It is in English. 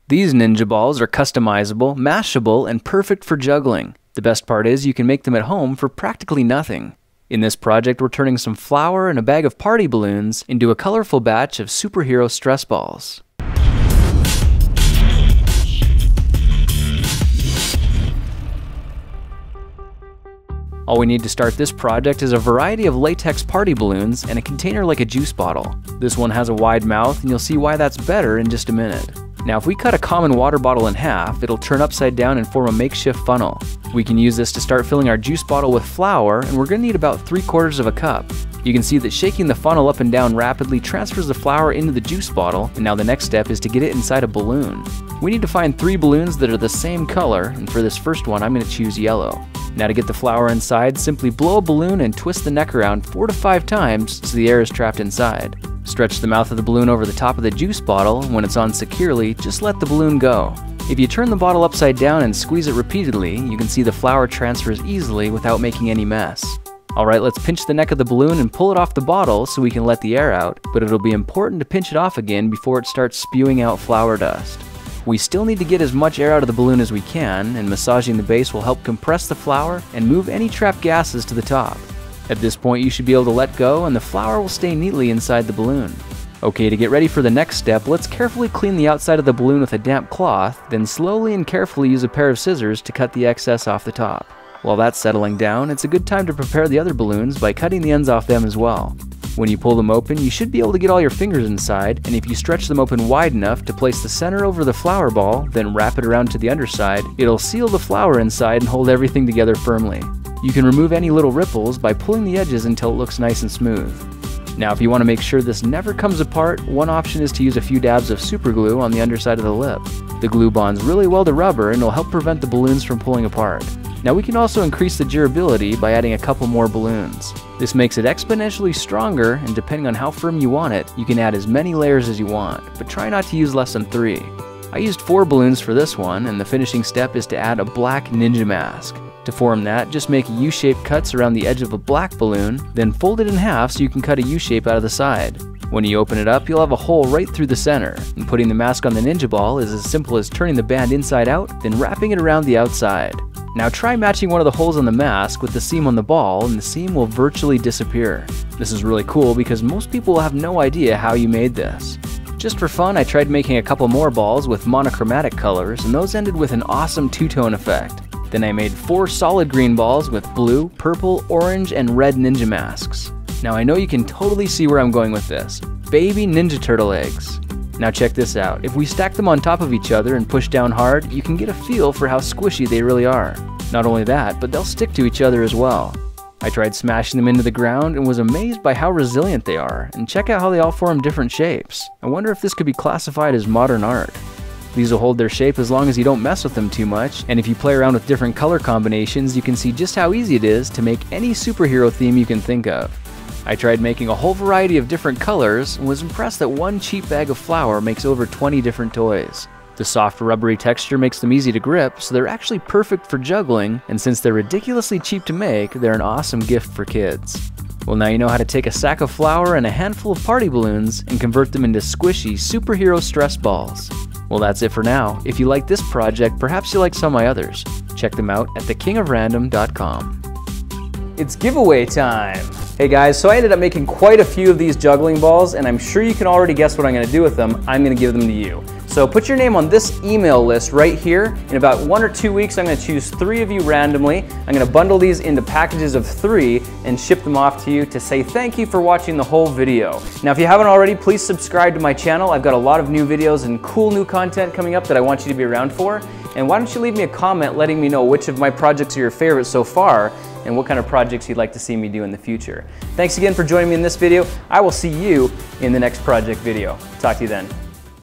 These ninja balls are customizable, mashable, and perfect for juggling. The best part is you can make them at home for practically nothing. In this project, we're turning some flour and a bag of party balloons into a colorful batch of superhero stress balls. All we need to start this project is a variety of latex party balloons and a container like a juice bottle. This one has a wide mouth, and you'll see why that's better in just a minute. Now, if we cut a common water bottle in half, it'll turn upside down and form a makeshift funnel. We can use this to start filling our juice bottle with flour, and we're going to need about 3/4 of a cup. You can see that shaking the funnel up and down rapidly transfers the flour into the juice bottle, and now the next step is to get it inside a balloon. We need to find 3 balloons that are the same color, and for this first one, I'm going to choose yellow. Now to get the flour inside, simply blow a balloon and twist the neck around 4 to 5 times so the air is trapped inside. Stretch the mouth of the balloon over the top of the juice bottle, and when it's on securely, just let the balloon go. If you turn the bottle upside down and squeeze it repeatedly, you can see the flour transfers easily without making any mess. Alright, let's pinch the neck of the balloon and pull it off the bottle so we can let the air out, but it'll be important to pinch it off again before it starts spewing out flour dust. We still need to get as much air out of the balloon as we can, and massaging the base will help compress the flour and move any trapped gases to the top. At this point, you should be able to let go and the flour will stay neatly inside the balloon. Okay, to get ready for the next step, let's carefully clean the outside of the balloon with a damp cloth, then slowly and carefully use a pair of scissors to cut the excess off the top. While that's settling down, it's a good time to prepare the other balloons by cutting the ends off them as well. When you pull them open, you should be able to get all your fingers inside, and if you stretch them open wide enough to place the center over the flour ball, then wrap it around to the underside, it'll seal the flour inside and hold everything together firmly. You can remove any little ripples by pulling the edges until it looks nice and smooth. Now, if you want to make sure this never comes apart, one option is to use a few dabs of superglue on the underside of the lip. The glue bonds really well to rubber and will help prevent the balloons from pulling apart. Now we can also increase the durability by adding a couple more balloons. This makes it exponentially stronger, and depending on how firm you want it, you can add as many layers as you want, but try not to use less than 3. I used 4 balloons for this one, and the finishing step is to add a black ninja mask. To form that, just make U-shaped cuts around the edge of a black balloon, then fold it in half so you can cut a U-shape out of the side. When you open it up, you'll have a hole right through the center, and putting the mask on the ninja ball is as simple as turning the band inside out, then wrapping it around the outside. Now try matching one of the holes on the mask with the seam on the ball, and the seam will virtually disappear. This is really cool because most people will have no idea how you made this. Just for fun, I tried making a couple more balls with monochromatic colors, and those ended with an awesome two-tone effect. Then I made 4 solid green balls with blue, purple, orange, and red ninja masks. Now I know you can totally see where I'm going with this. Baby Ninja Turtle eggs. Now check this out. If we stack them on top of each other and push down hard, you can get a feel for how squishy they really are. Not only that, but they'll stick to each other as well. I tried smashing them into the ground and was amazed by how resilient they are, and check out how they all form different shapes. I wonder if this could be classified as modern art. These will hold their shape as long as you don't mess with them too much, and if you play around with different color combinations, you can see just how easy it is to make any superhero theme you can think of. I tried making a whole variety of different colors and was impressed that one cheap bag of flour makes over 20 different toys. The soft rubbery texture makes them easy to grip, so they're actually perfect for juggling, and since they're ridiculously cheap to make, they're an awesome gift for kids. Well, now you know how to take a sack of flour and a handful of party balloons and convert them into squishy superhero stress balls. Well, that's it for now. If you like this project, perhaps you like some of my others. Check them out at thekingofrandom.com. It's giveaway time! Hey guys, so I ended up making quite a few of these juggling balls, and I'm sure you can already guess what I'm going to do with them. I'm going to give them to you. So put your name on this email list right here. In about 1 or 2 weeks, I'm going to choose 3 of you randomly. I'm going to bundle these into packages of 3 and ship them off to you to say thank you for watching the whole video. Now, if you haven't already, please subscribe to my channel. I've got a lot of new videos and cool new content coming up that I want you to be around for. And why don't you leave me a comment letting me know which of my projects are your favorite so far and what kind of projects you'd like to see me do in the future. Thanks again for joining me in this video. I will see you in the next project video. Talk to you then.